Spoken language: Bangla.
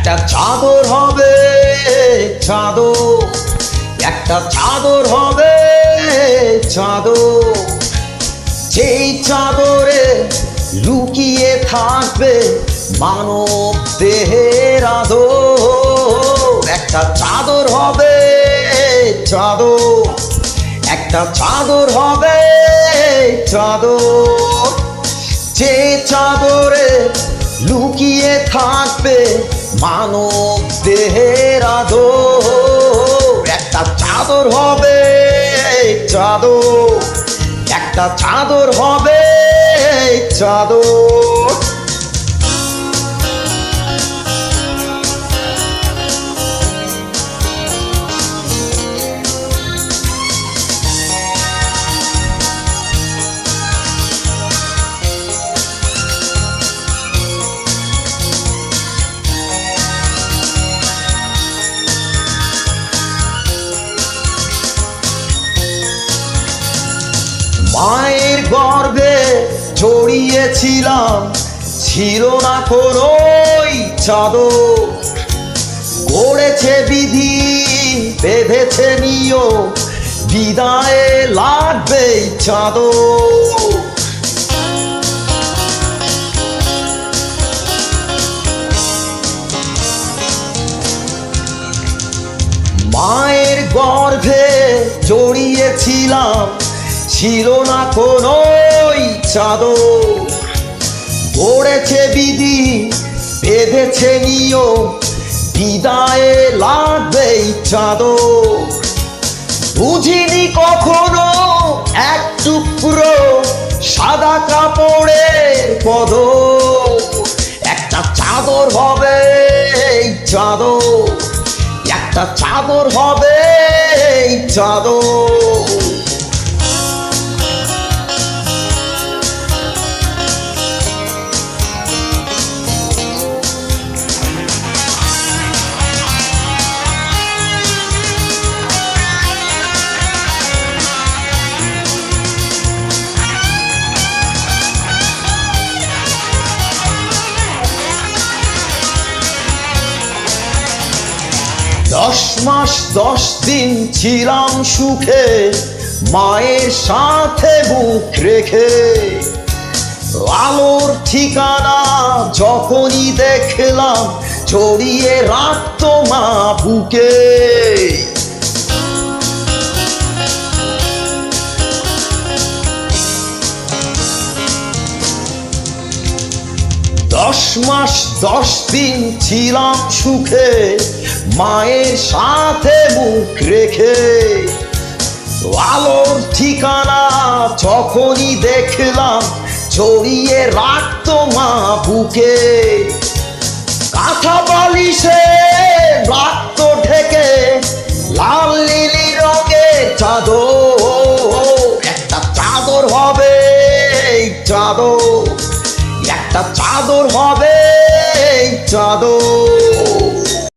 একটা চাদর হবে চাদর, একটা চাদর হবে চাদর, যেই চাদরে লুকিয়ে থাকবে মানব দেহের আদর। একটা চাদর হবে চাদর, একটা চাদর হবে চাদর, যে চাদরে লুকিয়ে থাকবে মানব দেহের আদর। একটা চাদর হবে চাদর, একটা চাদর হবে চাদর। মায়ের গর্ভে জড়িয়েছিলাম, ছিল না কোনো চাদর, গড়েছে বিধি বেঁধেছে নিয়ম, বিদায়ে লাগবে চাদর। মায়ের গর্ভে জড়িয়েছিলাম, ছিল না কোনো চাদর, গড়েছে বিধি বেঁধেছে নিয়ম, বিদায়ে লাগবে চাদর। বুঝিনি কখনো এক টুকরো সাদা কাপড়ের কদর। একটা চাদর হবে চাদর, একটা চাদর হবে চাদর। 10 মাস 10 দিন ছিলাম সুখে মায়ের সাথে বুক রেখে। আলোর ঠিকানা যখনই দেখলাম জড়িয়ে রাখতো মা বুকে। 10 মাস 10 দিন ছিলাম সুখে মায়ের সাথে মুখ রেখে। আলোর ঠিকানা যখনই দেখলাম জড়িয়ে রাখতো মা বুকে। কাঁথা বালিশে রাখতো ঢেকে লাল নীলি রঙের চাদর। একটা চাদর হবে চাদর, একটা চাদর হবে চাদর।